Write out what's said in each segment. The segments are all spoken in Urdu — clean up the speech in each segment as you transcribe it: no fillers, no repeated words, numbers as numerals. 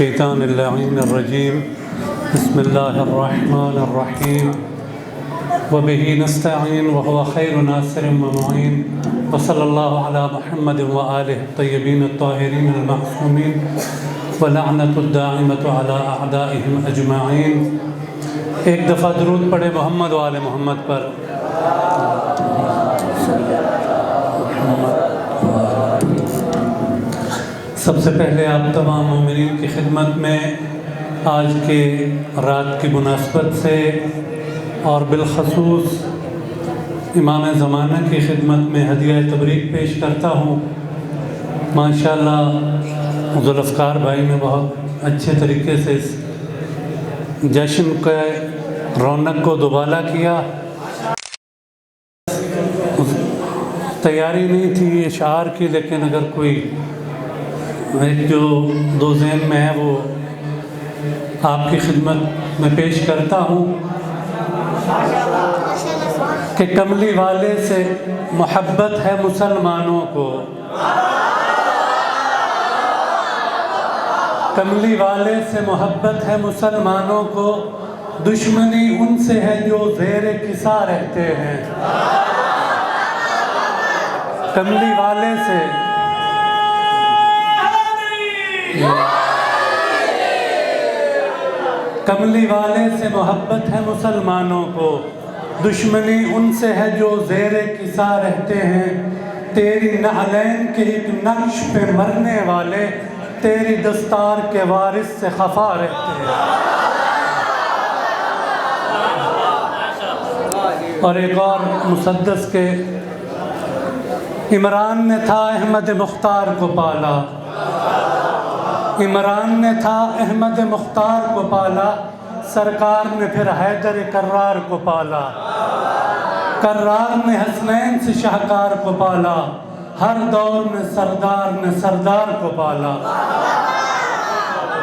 الشیطان اللعین الرجیم بسم اللہ الرحمن الرحیم وبہ نستعین وهو خیر ناصر ومعین وصلی اللہ علی محمد وآلہ الطیبین الطاہرین المعصومین ولعنۃ الدائمۃ علی اعدائہم اجمعین۔ ایک دفعہ درود پڑھے محمد وآل محمد پر۔ سب سے پہلے آپ تمام مومنین کی خدمت میں آج کے رات کی مناسبت سے اور بالخصوص امام زمانہ کی خدمت میں ہدیہ تبریک پیش کرتا ہوں۔ ماشاءاللہ ذوالفقار بھائی نے بہت اچھے طریقے سے اس جشن کے رونق کو دوبالا کیا۔ تیاری نہیں تھی اشعار کی، لیکن اگر کوئی ایک جو دو ذہن میں ہے وہ آپ کی خدمت میں پیش کرتا ہوں کہ کملی والے سے محبت ہے مسلمانوں کو، کملی والے سے محبت ہے مسلمانوں کو، دشمنی ان سے ہے جو زیر کسا رہتے ہیں۔ کملی والے سے کملی والے سے محبت ہے مسلمانوں کو، دشمنی ان سے ہے جو زیر کسا رہتے ہیں۔ تیری نعلین کے ایک نقش پہ مرنے والے تیری دستار کے وارث سے خفا رہتے ہیں۔ اور ایک اور مسدس کے عمران نے تھا احمد مختار کو پالا، عمران نے تھا احمد مختار کو پالا، سرکار نے پھر حیدر کرار کو پالا، کرار نے حسنین سے شاہکار کو پالا، ہر دور میں سردار نے سردار کو پالا۔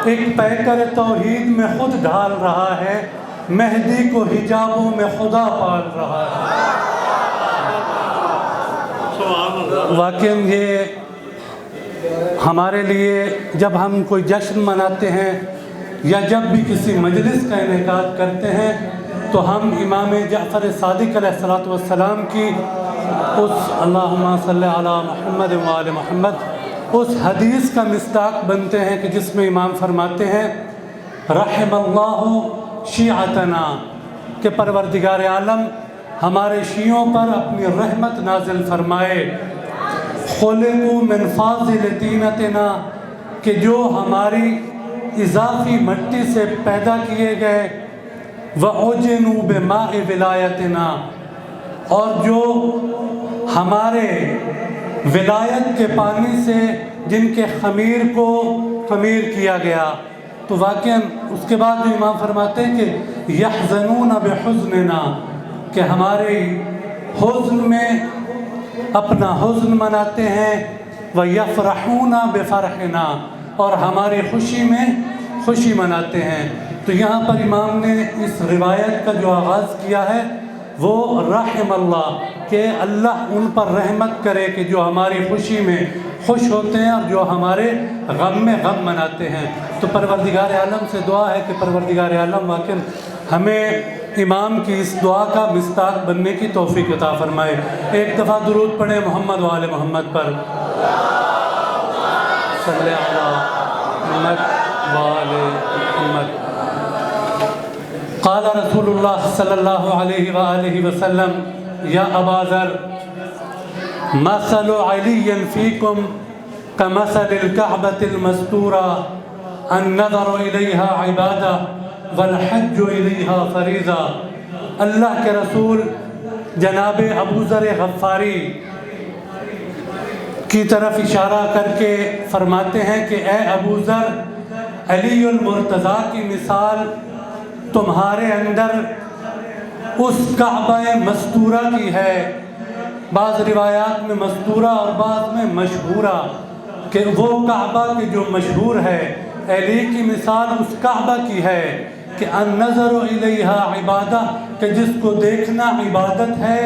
ایک پیکر توحید میں خود ڈھال رہا ہے، مہدی کو حجابوں میں خدا پال رہا ہے۔ واقعاً یہ ہمارے لیے جب ہم کوئی جشن مناتے ہیں یا جب بھی کسی مجلس کا انعقاد کرتے ہیں تو ہم امام جعفر صادق علیہ السلام کی اس اللہم صلی علی محمد وآل محمد اس حدیث کا مصداق بنتے ہیں کہ جس میں امام فرماتے ہیں رحم اللہ شیعتنا، کہ پروردگار عالم ہمارے شیعوں پر اپنی رحمت نازل فرمائے۔ خلقوا من فاضل طینتنا، کہ جو ہماری اضافی مٹی سے پیدا کیے گئے، وَعُجِنُوا بِمَاءِ وِلایتنا، اور جو ہمارے ولایت کے پانی سے جن کے خمیر کو خمیر کیا گیا۔ تو واقعاً اس کے بعد جو امام فرماتے ہیں کہ يَحْزَنُونَ بِحُزْنِنَا، کہ ہمارے حزن میں اپنا حزن مناتے ہیں، وَيَفْرَحُونَ بِفَرْحِنَا، اور ہماری خوشی میں خوشی مناتے ہیں۔ تو یہاں پر امام نے اس روایت کا جو آغاز کیا ہے وہ رحم اللہ، کہ اللہ ان پر رحمت کرے کہ جو ہماری خوشی میں خوش ہوتے ہیں اور جو ہمارے غم میں غم مناتے ہیں۔ تو پروردگار عالم سے دعا ہے کہ پروردگار عالم واقعاً ہمیں امام کی اس دعا کا مصداق بننے کی توفیق عطا فرمائے۔ ایک دفعہ درود پڑھیں محمد وآل محمد پر۔ صلی علی محمد وآل محمد۔ قال رسول اللہ صلی اللہ علیہ وآلہ وسلم یا ابا ذر مثل علی فیکم کمثل الکعبۃ المستورہ النظر الیہا عبادہ والحج الیہا فریضہ۔ اللہ کے رسول جناب ابو ذر غفاری کی طرف اشارہ کر کے فرماتے ہیں کہ اے ابو ذر، علی المرتضیٰ کی مثال تمہارے اندر اس کعبہ مستورہ کی ہے۔ بعض روایات میں مستورہ اور بعض میں مشہورہ، کہ وہ کعبہ کی جو مشہور ہے، علی کی مثال اس کعبہ کی ہے کہ النظر الیہا عبادہ، کہ جس کو دیکھنا عبادت ہے،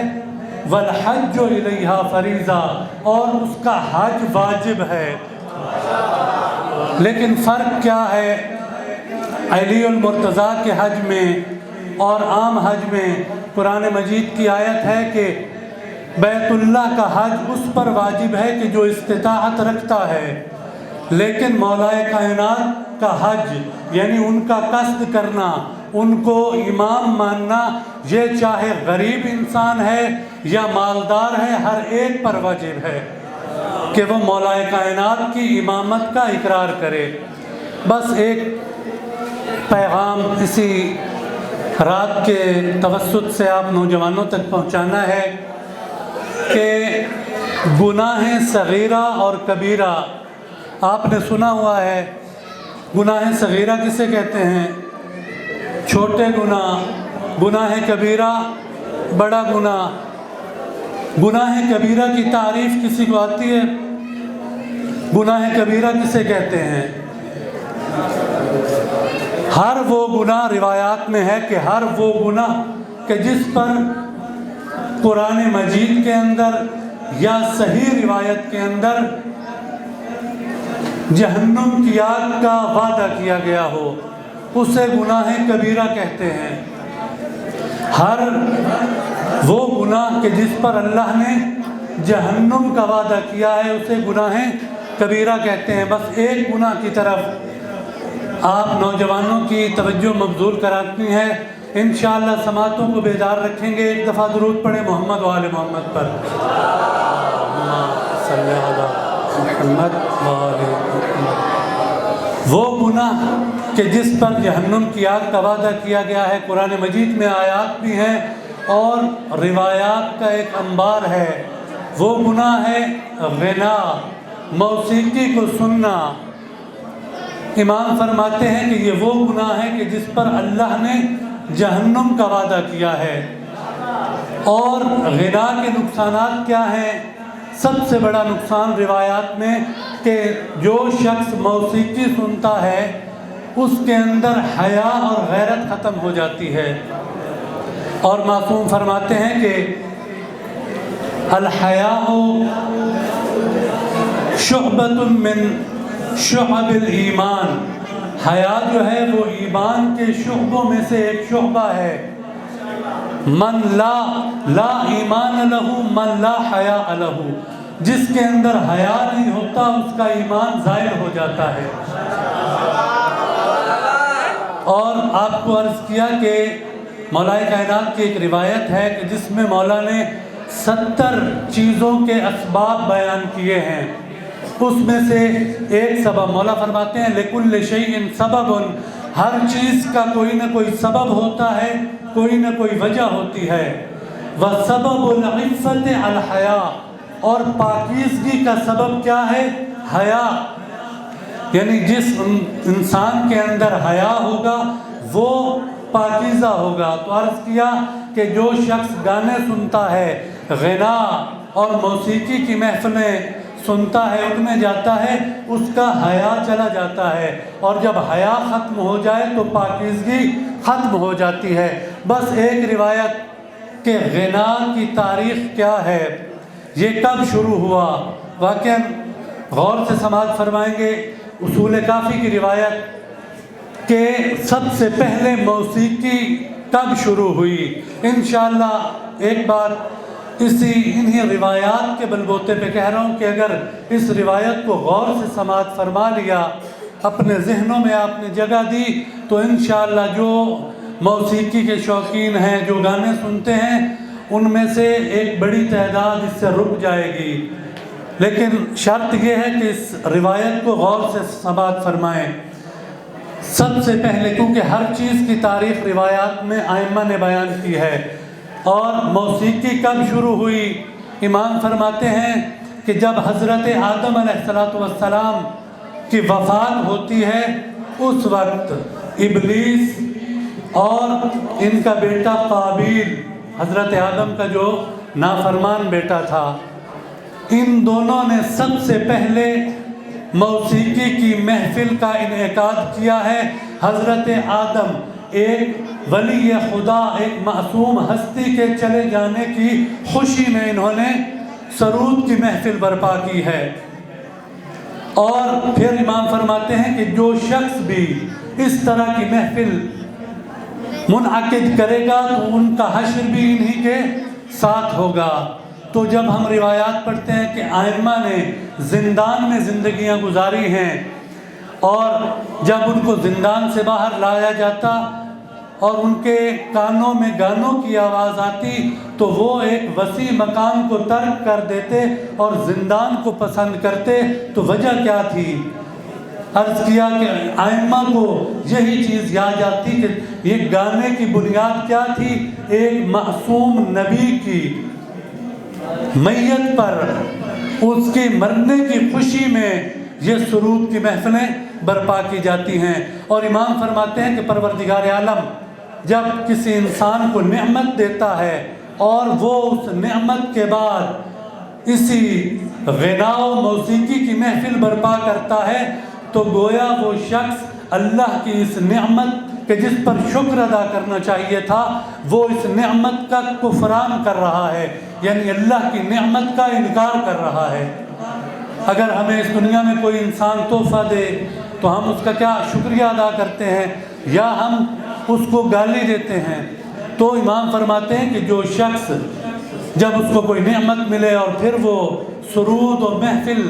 والحج الیہا فریضہ، اور اس کا حج واجب ہے۔ لیکن فرق کیا ہے علی المرتضیٰ کے حج میں اور عام حج میں؟ قرآن مجید کی آیت ہے کہ بیت اللہ کا حج اس پر واجب ہے کہ جو استطاعت رکھتا ہے، لیکن مولا کائنات کا حج یعنی ان کا قصد کرنا، ان کو امام ماننا، یہ چاہے غریب انسان ہے یا مالدار ہے، ہر ایک پر واجب ہے کہ وہ مولا کائنات کی امامت کا اقرار کرے۔ بس ایک پیغام اسی رات کے توسط سے آپ نوجوانوں تک پہنچانا ہے کہ گناہ صغیرہ اور کبیرہ، آپ نے سنا ہوا ہے گناہ صغیرہ کسے کہتے ہیں؟ چھوٹے گناہ، گناہ کبیرہ بڑا گناہ۔ گناہ کبیرہ کی تعریف کسی کو آتی ہے؟ گناہ کبیرہ کسے کہتے ہیں؟ ہر وہ گناہ، روایات میں ہے کہ ہر وہ گناہ کہ جس پر قرآن مجید کے اندر یا صحیح روایت کے اندر جہنم کی آگ کا وعدہ کیا گیا ہو، اسے گناہ کبیرہ کہتے ہیں۔ ہر وہ گناہ کہ جس پر اللہ نے جہنم کا وعدہ کیا ہے اسے گناہ کبیرہ کہتے ہیں۔ بس ایک گناہ کی طرف آپ نوجوانوں کی توجہ مبذول کرانی ہے۔ انشاءاللہ سماعتوں کو بیدار رکھیں گے۔ ایک دفعہ درود پڑھیں محمد و آل محمد پر۔ صلی علی محمد و آل محمد۔ وہ گناہ کہ جس پر جہنم کی آگ کا وعدہ کیا گیا ہے، قرآن مجید میں آیات بھی ہیں اور روایات کا ایک انبار ہے۔ وہ گناہ ہے غنا، موسیقی کو سننا۔ امام فرماتے ہیں کہ یہ وہ گناہ ہے کہ جس پر اللہ نے جہنم کا وعدہ کیا ہے۔ اور غنا کے نقصانات کیا ہیں؟ سب سے بڑا نقصان روایات میں کہ جو شخص موسیقی سنتا ہے اس کے اندر حیا اور غیرت ختم ہو جاتی ہے۔ اور معصوم فرماتے ہیں کہ الحیاء شعبۃ من شعب الایمان، حیا جو ہے وہ ایمان کے شعبوں میں سے ایک شعبہ ہے۔ من لا ایمان لہ من لا حیاء لہ، جس کے اندر حیا نہیں ہوتا اس کا ایمان زائل ہو جاتا ہے۔ اور آپ کو عرض کیا کہ مولا کائنات کی ایک روایت ہے کہ جس میں مولا نے 70 چیزوں کے اسباب بیان کیے ہیں، اس میں سے ایک سبب مولا فرماتے ہیں لِكُلِّ شَيْءٍ سَبَبٌ، ہر چیز کا کوئی نہ کوئی سبب ہوتا ہے، کوئی نہ کوئی وجہ ہوتی ہے۔ وَسَبَبُ الْعِفَّةِ الْحَيَاءُ، اور پاکیزگی کا سبب کیا ہے؟ حیا، یعنی جس انسان کے اندر حیا ہوگا وہ پاکیزہ ہوگا۔ تو عرض کیا کہ جو شخص گانے سنتا ہے، غنا اور موسیقی کی محفلیں سنتا ہے، ان میں جاتا ہے، اس کا حیا چلا جاتا ہے، اور جب حیا ختم ہو جائے تو پاکیزگی ختم ہو جاتی ہے۔ بس ایک روایت کہ غنا کی تاریخ کیا ہے، یہ کب شروع ہوا، واقعاً غور سے سماعت فرمائیں گے۔ اصول کافی کی روایت کہ سب سے پہلے موسیقی کب شروع ہوئی، انشاءاللہ ایک بات انہی روایات کے بلبوتے پہ کہہ رہا ہوں کہ اگر اس روایت کو غور سے سماعت فرما لیا، اپنے ذہنوں میں آپ نے جگہ دی، تو انشاءاللہ جو موسیقی کے شوقین ہیں، جو گانے سنتے ہیں، ان میں سے ایک بڑی تعداد اس سے رک جائے گی۔ لیکن شرط یہ ہے کہ اس روایت کو غور سے سماعت فرمائیں۔ سب سے پہلے کیونکہ ہر چیز کی تاریخ روایات میں ائمہ نے بیان کی ہے۔ اور موسیقی کب شروع ہوئی؟ امام فرماتے ہیں کہ جب حضرت آدم علیہ السلام کی وفات ہوتی ہے، اس وقت ابلیس اور ان کا بیٹا قابیل، حضرت آدم کا جو نافرمان بیٹا تھا، ان دونوں نے سب سے پہلے موسیقی کی محفل کا انعقاد کیا ہے۔ حضرت آدم ایک ولی خدا، ایک معصوم ہستی کے چلے جانے کی خوشی میں انہوں نے سرود کی محفل برپا کی ہے۔ اور پھر امام فرماتے ہیں کہ جو شخص بھی اس طرح کی محفل منعقد کرے گا تو ان کا حشر بھی انہی کے ساتھ ہوگا۔ تو جب ہم روایات پڑھتے ہیں کہ ائمہ نے زندان میں زندگیاں گزاری ہیں، اور جب ان کو زندان سے باہر لایا جاتا اور ان کے کانوں میں گانوں کی آواز آتی تو وہ ایک وسیع مقام کو ترک کر دیتے اور زندان کو پسند کرتے، تو وجہ کیا تھی؟ عرض کیا کہ ائمہ کو یہی چیز یاد آتی کہ یہ گانے کی بنیاد کیا تھی؟ ایک معصوم نبی کی میت پر اس کے مرنے کی خوشی میں یہ سرود کی محفلیں برپا کی جاتی ہیں۔ اور امام فرماتے ہیں کہ پروردگار عالم جب کسی انسان کو نعمت دیتا ہے اور وہ اس نعمت کے بعد اسی غنا و موسیقی کی محفل برپا کرتا ہے تو گویا وہ شخص اللہ کی اس نعمت کہ جس پر شکر ادا کرنا چاہیے تھا وہ اس نعمت کا کفران کر رہا ہے، یعنی اللہ کی نعمت کا انکار کر رہا ہے۔ اگر ہمیں اس دنیا میں کوئی انسان تحفہ دے تو ہم اس کا کیا شکریہ ادا کرتے ہیں یا ہم اس کو گالی دیتے ہیں؟ تو امام فرماتے ہیں کہ جو شخص جب اس کو کوئی نعمت ملے اور پھر وہ سرود و محفل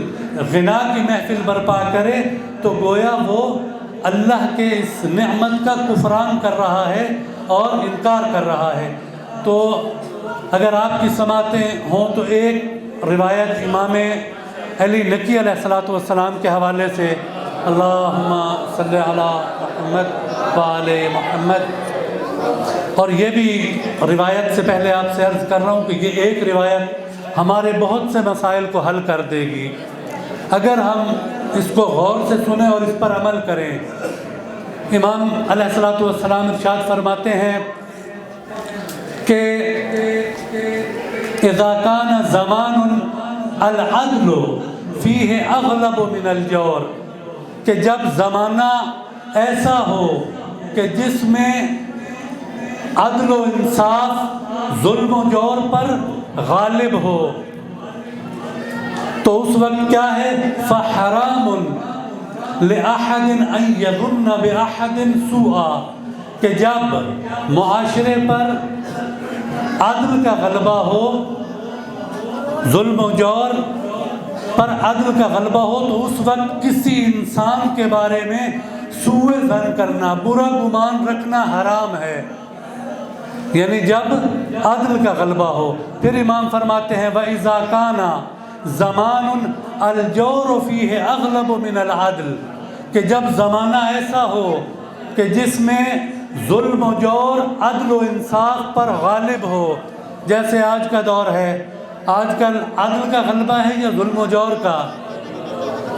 غنا کی محفل برپا کرے تو گویا وہ اللہ کے اس نعمت کا کفران کر رہا ہے اور انکار کر رہا ہے۔ تو اگر آپ کی سماعتیں ہوں تو ایک روایت امام علی نقی علیہ السلام کے حوالے سے، اللہم صلی علی محمد وآل محمد، اور یہ بھی روایت سے پہلے آپ سے عرض کر رہا ہوں کہ یہ ایک روایت ہمارے بہت سے مسائل کو حل کر دے گی اگر ہم اس کو غور سے سنیں اور اس پر عمل کریں۔ امام علیہ السلام ارشاد فرماتے ہیں کہ اذا کان زمان العدل فیہ اغلب من الجور، کہ جب زمانہ ایسا ہو کہ جس میں عدل و انصاف ظلم و جور پر غالب ہو تو اس وقت کیا ہے؟ فَحَرَامٌ لِأَحَدٍ أَن يَظُنَّ بِأَحَدٍ سُوءًا، کہ جب معاشرے پر عدل کا غلبہ ہو، ظلم و جور پر عدل کا غلبہ ہو تو اس وقت کسی انسان کے بارے میں سوء ظن کرنا، برا گمان رکھنا حرام ہے، یعنی جب عدل کا غلبہ ہو۔ پھر امام فرماتے ہیں وَإِذَا كَانَ زَمَانٌ الْجَوْرُ فِيهِ أَغْلَبُ مِنَ الْعَدْلِ، کہ جب زمانہ ایسا ہو کہ جس میں ظلم و جور عدل و انصاف پر غالب ہو، جیسے آج کا دور ہے، آج کل عدل کا غلبہ ہے یا ظلم و جور کا؟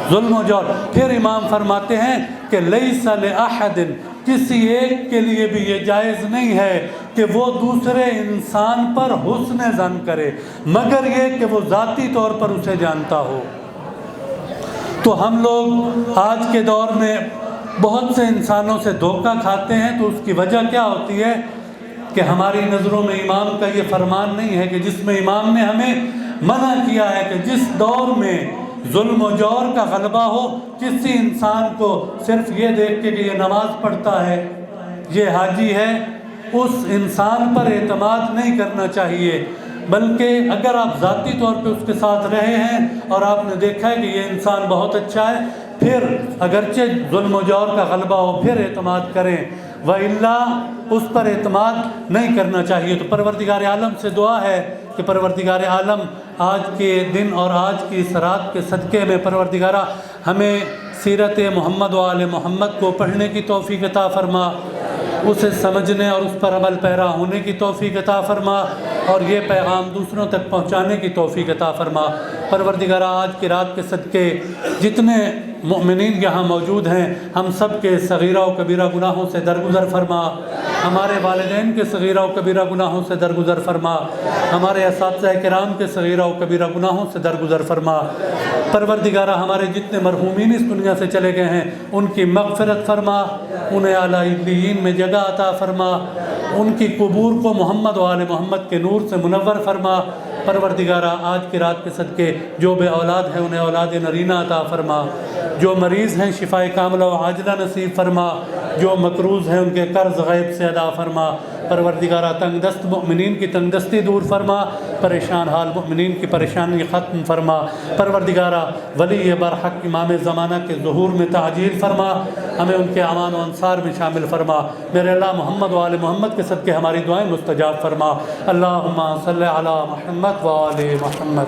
ظلم و جور۔ پھر امام فرماتے ہیں کہ لیس لأحد، کسی ایک کے لیے بھی یہ جائز نہیں ہے کہ وہ دوسرے انسان پر حسن ظن کرے مگر یہ کہ وہ ذاتی طور پر اسے جانتا ہو۔ تو ہم لوگ آج کے دور میں بہت سے انسانوں سے دھوکہ کھاتے ہیں، تو اس کی وجہ کیا ہوتی ہے کہ ہماری نظروں میں امام کا یہ فرمان نہیں ہے کہ جس میں امام نے ہمیں منع کیا ہے کہ جس دور میں ظلم و جور کا غلبہ ہو کسی انسان کو صرف یہ دیکھ کے کہ یہ نماز پڑھتا ہے، یہ حاجی ہے، اس انسان پر اعتماد نہیں کرنا چاہیے، بلکہ اگر آپ ذاتی طور پہ اس کے ساتھ رہے ہیں اور آپ نے دیکھا ہے کہ یہ انسان بہت اچھا ہے، پھر اگرچہ ظلم و جور کا غلبہ ہو پھر اعتماد کریں، وَإِلَّا اس پر اعتماد نہیں کرنا چاہیے۔ تو پروردگار عالم سے دعا ہے کہ پروردگار عالم آج کے دن اور آج کی اس رات کے صدقے میں پروردگارہ ہمیں سیرت محمد و آل محمد کو پڑھنے کی توفیق عطا فرما، اسے سمجھنے اور اس پر عمل پیرا ہونے کی توفیق عطا فرما، اور یہ پیغام دوسروں تک پہنچانے کی توفیق عطا فرما۔ پروردگارہ آج کی رات کے صدقے جتنے مؤمنین یہاں موجود ہیں ہم سب کے صغیرہ و کبیرہ گناہوں سے درگزر فرما، ہمارے والدین کے صغیرہ و کبیرہ گناہوں سے درگزر فرما، ہمارے اساتذہ کرام کے صغیرہ و کبیرہ گناہوں سے درگزر فرما۔ پروردگارہ ہمارے جتنے مرحومین اس دنیا سے چلے گئے ہیں ان کی مغفرت فرما، انہیں اعلیٰ علیین میں جگہ عطا فرما، ان کی قبور کو محمد و آل محمد کے نور سے منور فرما۔ پروردگارہ آج کی رات کے صدقے جو بے اولاد ہیں انہیں اولاد نرینہ عطا فرما۔ جو مریض ہیں شفائے کاملہ و عاجلہ نصیب فرما، جو مقروض ہیں ان کے قرض غیب سے ادا فرما، پروردگارہ تنگ دست مؤمنین کی تنگ دستی دور فرما، پریشان حال مؤمنین کی پریشانی ختم فرما، پروردگارہ ولی برحق امام زمانہ کے ظہور میں تعجیل فرما، ہمیں ان کے امان و انصار میں شامل فرما، میرے اللہ محمد و آل محمد کے صدقے ہماری دعائیں مستجاب فرما، اللہم صلی علی محمد و آل محمد۔